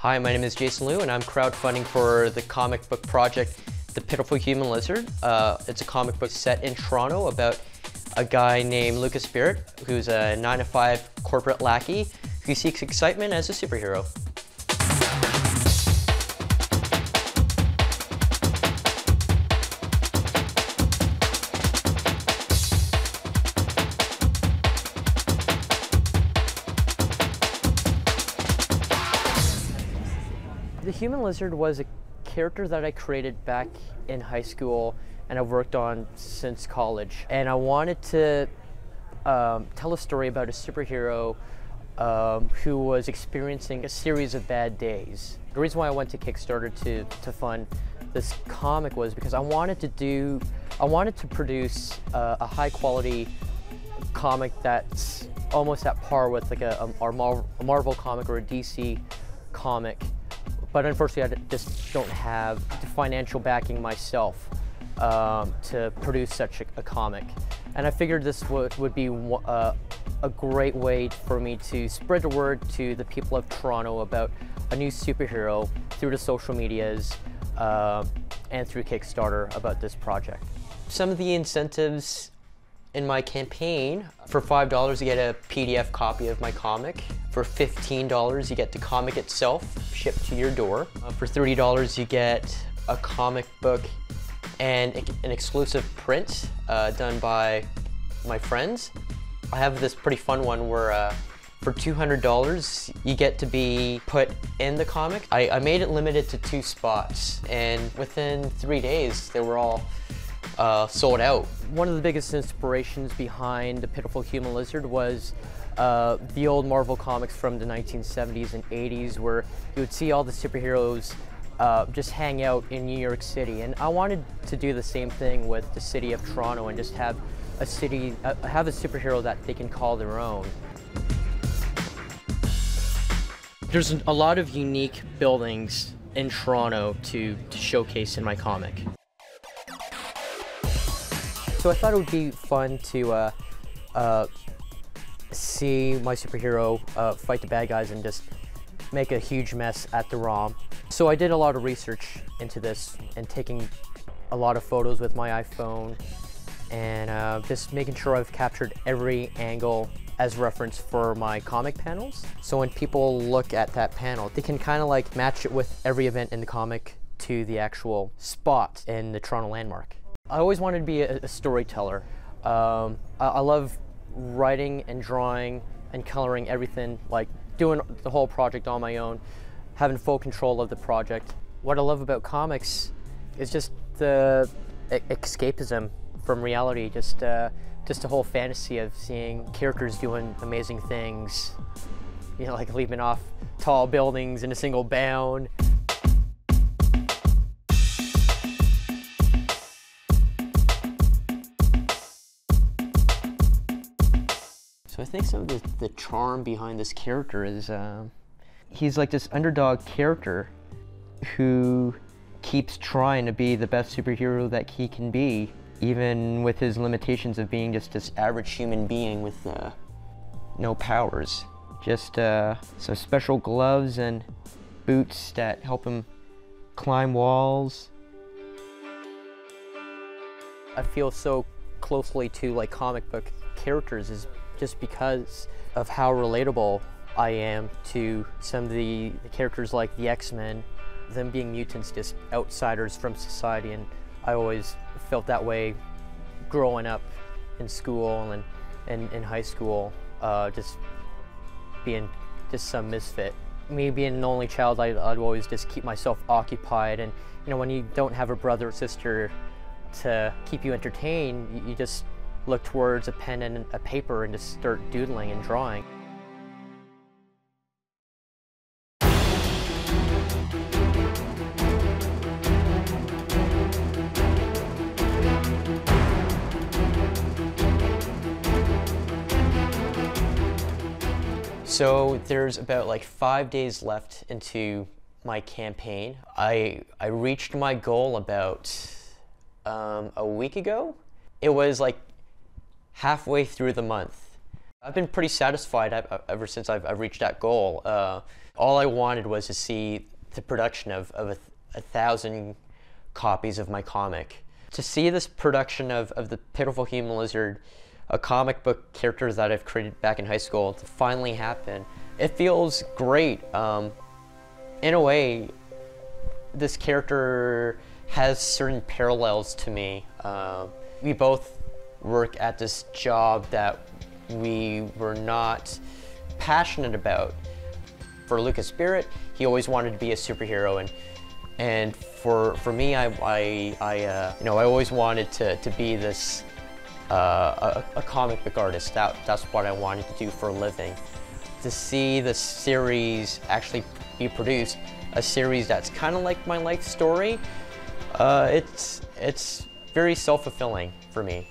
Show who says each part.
Speaker 1: Hi, my name is Jason Loo, and I'm crowdfunding for the comic book project, The Pitiful Human-Lizard. It's a comic book set in Toronto about a guy named Lucas Barrett, who's a 9-to-5 corporate lackey who seeks excitement as a superhero. The Human-Lizard was a character that I created back in high school and I've worked on since college. And I wanted to tell a story about a superhero who was experiencing a series of bad days. The reason why I went to Kickstarter to fund this comic was because I wanted to produce a high quality comic that's almost at par with like a Marvel comic or a DC comic. But unfortunately, I just don't have the financial backing myself to produce such a comic. And I figured this would be a great way for me to spread the word to the people of Toronto about a new superhero through the social medias and through Kickstarter about this project. Some of the incentives in my campaign: for $5 you get a PDF copy of my comic. For $15 you get the comic itself shipped to your door. For $30 you get a comic book and an exclusive print done by my friends. I have this pretty fun one where for $200 you get to be put in the comic. I made it limited to 2 spots, and within 3 days they were all sold out. One of the biggest inspirations behind The Pitiful Human-Lizard was the old Marvel comics from the 1970s and 80s, where you would see all the superheroes just hang out in New York City. And I wanted to do the same thing with the city of Toronto and just have a superhero that they can call their own. There's a lot of unique buildings in Toronto to showcase in my comic. So I thought it would be fun to see my superhero fight the bad guys and just make a huge mess at the ROM. So I did a lot of research into this and taking a lot of photos with my iPhone and just making sure I've captured every angle as reference for my comic panels. So when people look at that panel, they can kind of like match it with every event in the comic to the actual spot in the Toronto landmark. I always wanted to be a storyteller. I love writing and drawing and coloring everything, like doing the whole project on my own, having full control of the project. What I love about comics is just the escapism from reality, just a whole fantasy of seeing characters doing amazing things, you know, like leaping off tall buildings in a single bound. So I think some of the charm behind this character is he's like this underdog character who keeps trying to be the best superhero that he can be, even with his limitations of being just this average human being with no powers. Just some special gloves and boots that help him climb walls. I feel so closely to like comic book characters is just because of how relatable I am to some of the characters like the X-Men, them being mutants, just outsiders from society. And I always felt that way growing up in school and in high school, just being just some misfit. Me being an only child, I'd always just keep myself occupied. And you know, when you don't have a brother or sister to keep you entertained, you just look towards a pen and a paper and just start doodling and drawing. So there's about like 5 days left into my campaign. I reached my goal about a week ago. It was like halfway through the month. I've been pretty satisfied ever since I've reached that goal. All I wanted was to see the production of 1,000 copies of my comic. To see this production of the Pitiful Human-Lizard, a comic book character that I've created back in high school, to finally happen, it feels great. In a way, this character has certain parallels to me. We both work at this job that we were not passionate about. For Lucas Spirit, he always wanted to be a superhero, and for me, I always wanted to be this a comic book artist. That's what I wanted to do for a living. To see the series actually be produced, a series that's kind of like my life story, it's very self-fulfilling for me.